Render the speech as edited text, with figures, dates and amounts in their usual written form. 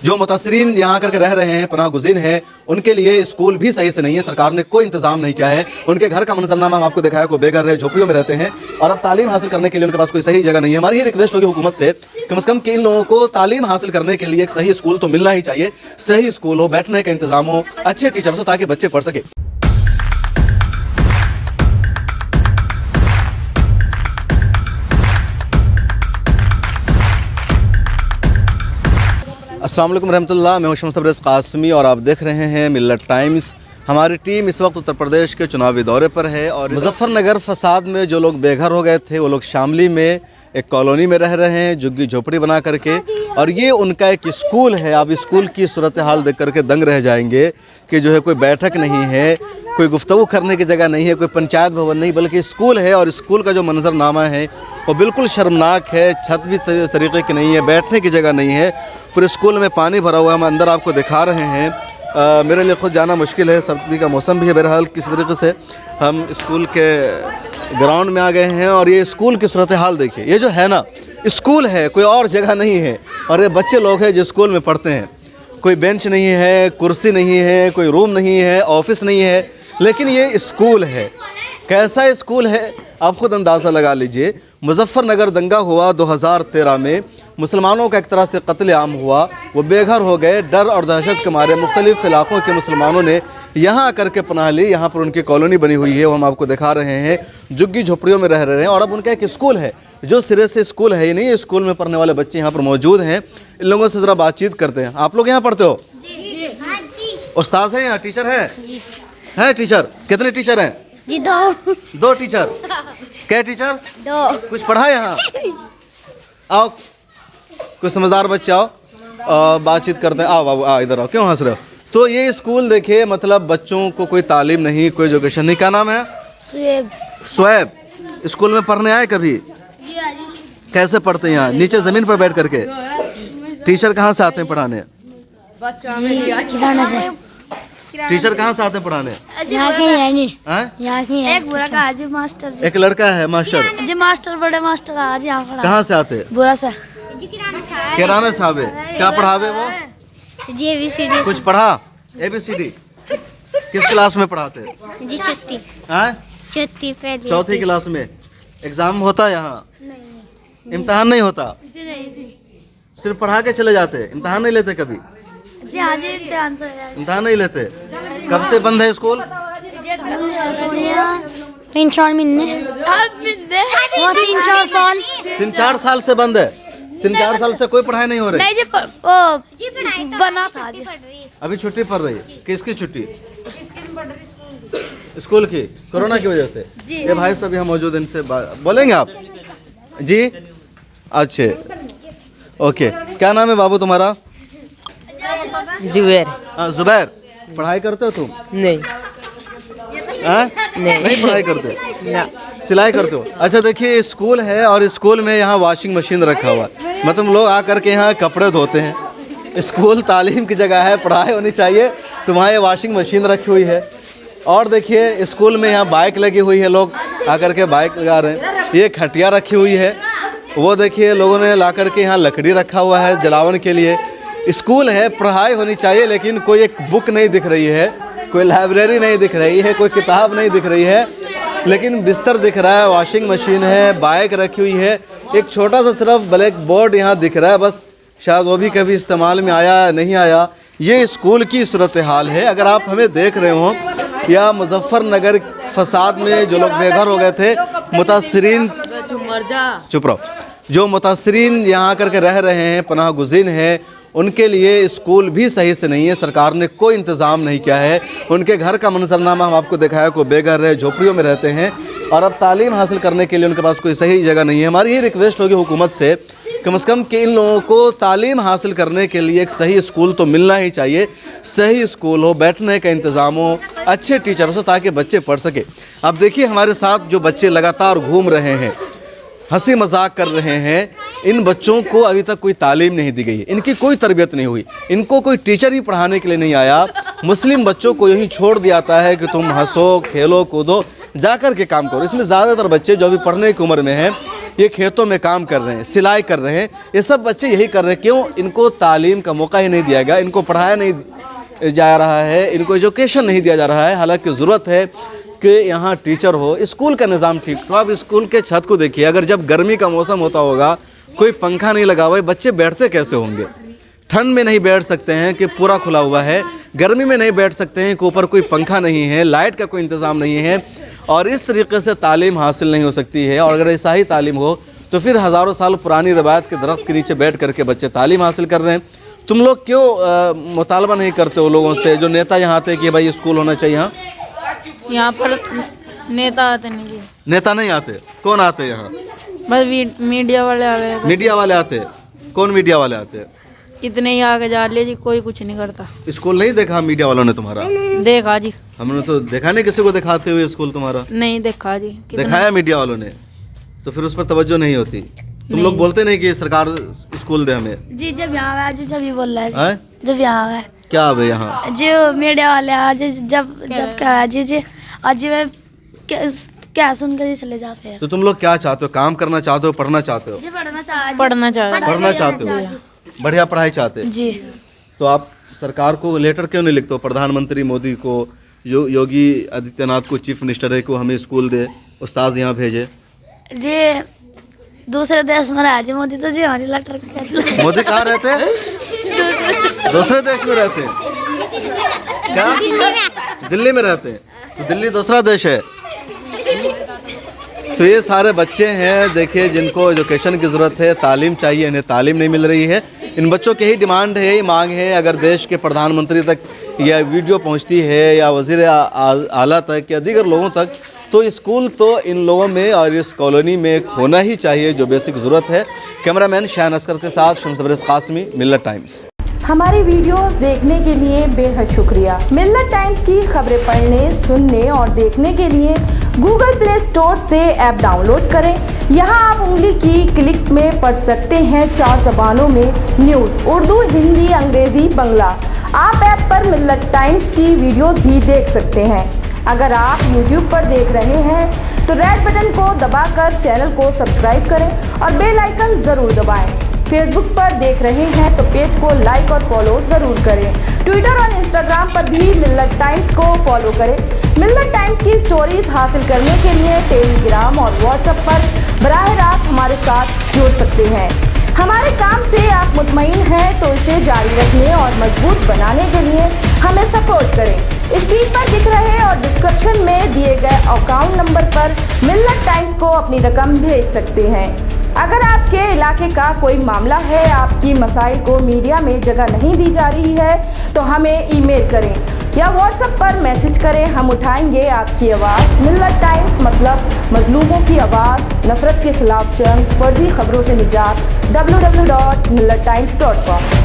जो मुतासरीन यहाँ करके रह रहे हैं, पनाह गुज़ीन हैं, उनके लिए स्कूल भी सही से नहीं है। सरकार ने कोई इंतजाम नहीं किया है। उनके घर का मंजरनामा हम आपको दिखाया, कोई बेघर है, झोपड़ियों में रहते हैं और अब तालीम हासिल करने के लिए उनके पास कोई सही जगह नहीं है। हमारी ये रिक्वेस्ट होगी हुकूमत से, कम से कम कि इन लोगों को तालीम हासिल करने के लिए एक सही स्कूल तो मिलना ही चाहिए। सही स्कूल हो, बैठने का इंतजाम हो, अच्छे टीचर्स हो, ताकि बच्चे पढ़ सके। अस्सलाम वालेकुम रहमतुल्लाह, मैं हूं शम्स तबरेज़ कासमी और आप देख रहे हैं मिल्लत टाइम्स। हमारी टीम इस वक्त उत्तर प्रदेश के चुनावी दौरे पर है और मुजफ्फरनगर फसाद में जो लोग बेघर हो गए थे वो लोग शामली में एक कॉलोनी में रह रहे हैं, झुग्गी झोपड़ी बना करके, और ये उनका एक स्कूल है। आप स्कूल की सूरत हाल देख करके दंग रह जाएंगे कि जो है कोई बैठक नहीं है, कोई गुफ्तगू करने की जगह नहीं है, कोई पंचायत भवन नहीं, बल्कि स्कूल है। और स्कूल का जो मंजरनामा है वो बिल्कुल शर्मनाक है। छत भी तरीके की नहीं है, बैठने की जगह नहीं है, पूरे स्कूल में पानी भरा हुआ है। हम अंदर आपको दिखा रहे हैं। मेरे लिए खुद जाना मुश्किल है, सर्दी का मौसम भी है। बहरहाल किसी तरीके से हम स्कूल के ग्राउंड में आ गए हैं और ये स्कूल की सूरत हाल देखिए। ये जो है ना, स्कूल है, कोई और जगह नहीं है। और ये बच्चे लोग हैं जो स्कूल में पढ़ते हैं। कोई बेंच नहीं है, कुर्सी नहीं है, कोई रूम नहीं है, ऑफिस नहीं है, लेकिन ये स्कूल है। कैसा स्कूल है आप खुद अंदाज़ा लगा लीजिए। मुजफ्फरनगर दंगा हुआ 2013 में, मुसलमानों का एक तरह से कत्ल आम हुआ, वो बेघर हो गए। डर और दहशत के मारे मुख्तलिफ़ इलाक़ों के मुसलमानों ने यहाँ आकर के पनाह ली। यहाँ पर उनकी कॉलोनी बनी हुई है, वो हम आपको दिखा रहे हैं। झुग्गी झोपड़ियों में रह रहे हैं और अब उनका एक स्कूल है जो सिरे से स्कूल है ही नहीं। स्कूल में पढ़ने वाले बच्चे यहाँ पर मौजूद हैं। इन लोगों से ज़रा बातचीत करते हैं। आप लोग यहाँ पढ़ते हो? उस्ताद हैं यहाँ, टीचर है टीचर? कितने टीचर हैं जी? दो टीचर। क्या टीचर? दो। कुछ पढ़ा यहाँ? आओ, कुछ समझदार बच्चे आओ, बातचीत करते हैं। आओ बाबू, आओ इधर आओ, क्यों हंस रहे हो? तो ये स्कूल देखिए, मतलब बच्चों को कोई तालीम नहीं, कोई एजुकेशन नहीं। क्या नाम है? शुएब। स्कूल में पढ़ने आए कभी? कैसे पढ़ते हैं यहाँ? नीचे ज़मीन पर बैठ करके? टीचर कहाँ से आते हैं पढ़ाने? किराना से। टीचर कहाँ से आते हैं पढ़ाने? यहाँ के हैं जी। हैं? एक बुरा का आज मास्टर जी। एक लड़का है मास्टर जी, मास्टर बड़े मास्टर आज यहाँ पढ़ा। कहाँ से आते? बुरा सा। किराना साहब है। क्या पढ़ावे वो? जी ABCD। कुछ पढ़ा? ABCD किस क्लास में पढ़ाते? जी चौथी। हैं? चौथी पहली। चौथी क्लास में। एग्जाम होता है यहाँ? इम्तहान नहीं होता? सिर्फ पढ़ा के चले जाते, इम्तहान नहीं लेते कभी? जी आज इम्तिहान पर इम्तहान नहीं लेते। कब से बंद है स्कूल? 3-4 महीने। वो 3-4 साल। 3-4 साल से बंद है। 3-4 साल से कोई पढ़ाई नहीं हो रही? नहीं जी, वो बना था जी। अभी छुट्टी पड़ रही है। किसकी छुट्टी? स्कूल की, कोरोना की वजह से। ये भाई सब यहाँ मौजूद, इनसे बोलेंगे आप जी? अच्छे, ओके। क्या नाम है बाबू तुम्हारा? जुबैर। जुबैर। पढ़ाई करते हो तुम? नहीं। नहीं पढ़ाई करते? ना। सिलाई करते हो? अच्छा, देखिए स्कूल है और स्कूल में यहाँ वॉशिंग मशीन रखा हुआ है। मतलब लोग आकर के यहाँ कपड़े धोते हैं। स्कूल तालीम की जगह है, पढ़ाई होनी चाहिए, तो वहाँ ये वॉशिंग मशीन रखी हुई है। और देखिए स्कूल में यहाँ बाइक लगी हुई है, लोग आकर के बाइक लगा रहे हैं। ये खटिया रखी हुई है। वो देखिए लोगों ने ला करके यहाँ लकड़ी रखा हुआ है जलावन के लिए। स्कूल है, पढ़ाई होनी चाहिए, लेकिन कोई एक बुक नहीं दिख रही है, कोई लाइब्रेरी नहीं दिख रही है, कोई किताब नहीं दिख रही है, लेकिन बिस्तर दिख रहा है, वॉशिंग मशीन है, बाइक रखी हुई है। एक छोटा सा सिर्फ ब्लैक बोर्ड यहाँ दिख रहा है, बस शायद वो भी कभी इस्तेमाल में आया नहीं आया। ये स्कूल की सूरत हाल है। अगर आप हमें देख रहे हो, या मुजफ्फरनगर फसाद में जो लोग बेघर हो गए थे, मुतासरीन, चुप रहो, जो मुतासरीन यहाँ करके रह रहे हैं, पनाह गुज़ीन हैं, उनके लिए स्कूल भी सही से नहीं है। सरकार ने कोई इंतज़ाम नहीं किया है। उनके घर का मंजरनामा हम आपको दिखाया, कोई बेघर है, झोपड़ियों में रहते हैं और अब तालीम हासिल करने के लिए उनके पास कोई सही जगह नहीं है। हमारी ये रिक्वेस्ट होगी हुकूमत से, कम कम कि इन लोगों को तालीम हासिल करने के लिए एक सही स्कूल तो मिलना ही चाहिए। सही स्कूल हो, बैठने का इंतज़ाम हो, अच्छे टीचर्स हो, ताकि बच्चे पढ़ सके। अब देखिए हमारे साथ जो बच्चे लगातार घूम रहे हैं, हंसी मजाक कर रहे हैं, इन बच्चों को अभी तक कोई तालीम नहीं दी गई है, इनकी कोई तरबियत नहीं हुई, इनको कोई टीचर ही पढ़ाने के लिए नहीं आया। मुस्लिम बच्चों को यही छोड़ दिया जाता है कि तुम हंसो, खेलो, कूदो, जाकर के काम करो। इसमें ज़्यादातर बच्चे जो अभी पढ़ने की उम्र में हैं, ये खेतों में काम कर रहे हैं, सिलाई कर रहे हैं, ये सब बच्चे यही कर रहे हैं। क्यों? इनको तालीम का मौका ही नहीं दिया गया, इनको पढ़ाया नहीं जा रहा है, इनको एजुकेशन नहीं दिया जा रहा है। हालांकि ज़रूरत है कि यहाँ टीचर हो, स्कूल का निज़ाम ठीक। तो आप स्कूल के छत को देखिए, अगर जब गर्मी का मौसम होता होगा, कोई पंखा नहीं लगा हुआ है, बच्चे बैठते कैसे होंगे? ठंड में नहीं बैठ सकते हैं कि पूरा खुला हुआ है, गर्मी में नहीं बैठ सकते हैं कि ऊपर कोई पंखा नहीं है, लाइट का कोई इंतज़ाम नहीं है, और इस तरीके से तालीम हासिल नहीं हो सकती है। और अगर ऐसा ही तालीम हो तो फिर हज़ारों साल पुरानी रवायत के दरख्त के नीचे बैठ करके बच्चे तालीम हासिल कर रहे हैं। तुम लोग क्यों मुतालबा नहीं करते हो लोगों से, जो नेता यहाँ आते हैं कि भाई स्कूल होना चाहिए? यहाँ पर नेता आते नहीं जी। नेता नहीं आते? कौन आते हैं यहाँ? बस मीडिया वाले आ गए। मीडिया वाले आते हैं? कौन मीडिया वाले आते हैं? कितने ही आगे जा ले जी, कोई कुछ नहीं करता। स्कूल नहीं देखा मीडिया वालों ने तुम्हारा? देखा जी। हमने तो देखा नहीं किसी को दिखाते हुए स्कूल तुम्हारा। नहीं देखा जी। दिखाया मीडिया वालों ने, तो फिर उस पर तवज्जो नहीं होती। तुम लोग बोलते नहीं कि सरकार स्कूल दे हमें? जी जब यहाँ आया जी जब ही बोल रहा है हैं? जब यहाँ आया क्या अब यहाँ जो मीडिया वाले आज जब क्या है जी जी आज मैं क्या सुन कर चले जा फिर। तो तुम लोग क्या चाहते हो? काम करना चाहते हो, पढ़ना चाहते हो? जी पढ़ना चाहते पढ़ना चाहे। पढ़ना चाहते हो, बढ़िया पढ़ाई चाहते हैं। जी। तो आप सरकार को लेटर क्यों नहीं लिखते हो? प्रधानमंत्री मोदी को, योगी आदित्यनाथ को, चीफ मिनिस्टर है को हमें स्कूल दे, उस्ताद यहाँ भेजे। जी दूसरे देश में रह जी मोदी, तो जी हमारी लेटर मोदी कहाँ रहते हैं? दूसरे देश में रहते हैं क्या? दिल्ली में रहते हैं। तो दिल्ली दूसरा देश है। तो ये सारे बच्चे हैं देखिए जिनको एजुकेशन की ज़रूरत है, तालीम चाहिए, इन्हें तालीम नहीं मिल रही है। इन बच्चों की ही डिमांड है, यही मांग है। अगर देश के प्रधानमंत्री तक यह वीडियो पहुंचती है या वज़ीर आला तक या दीगर लोगों तक, तो स्कूल तो इन लोगों में और इस कॉलोनी में होना ही चाहिए, जो बेसिक ज़रूरत है। कैमरामैन शान असकर के साथ शम्स तबरेज़ कासमी, मिल्लत टाइम्स। हमारी वीडियोस देखने के लिए बेहद शुक्रिया। मिल्लत टाइम्स की खबरें पढ़ने, सुनने और देखने के लिए गूगल प्ले स्टोर से ऐप डाउनलोड करें। यहां आप उंगली की क्लिक में पढ़ सकते हैं 4 ज़बानों में न्यूज़, उर्दू, हिंदी, अंग्रेज़ी, बांग्ला। आप ऐप पर मिल्लत टाइम्स की वीडियोस भी देख सकते हैं। अगर आप YouTube पर देख रहे हैं तो रेड बटन को दबाकर चैनल को सब्सक्राइब करें और बेल आइकन ज़रूर दबाएं। फेसबुक पर देख रहे हैं तो पेज को लाइक और फॉलो ज़रूर करें। ट्विटर और इंस्टाग्राम पर भी मिल्लत टाइम्स को फॉलो करें। मिल्लत टाइम्स की स्टोरीज हासिल करने के लिए टेलीग्राम और व्हाट्सएप पर बराह रास्त हमारे साथ जुड़ सकते हैं। हमारे काम से आप मुतमईन हैं तो इसे जारी रखने और मजबूत बनाने के लिए हमें सपोर्ट करें। स्क्रीन पर दिख रहे और डिस्क्रिप्शन में दिए गए अकाउंट नंबर पर मिल्लत टाइम्स को अपनी रकम भेज सकते हैं। अगर आपके इलाके का कोई मामला है, आपकी मसाइल को मीडिया में जगह नहीं दी जा रही है, तो हमें ईमेल करें या व्हाट्सएप पर मैसेज करें। हम उठाएंगे आपकी आवाज़। मिल्लत टाइम्स मतलब मजलूमों की आवाज़, नफरत के खिलाफ जंग, फर्जी खबरों से निजात। www.millattimes.com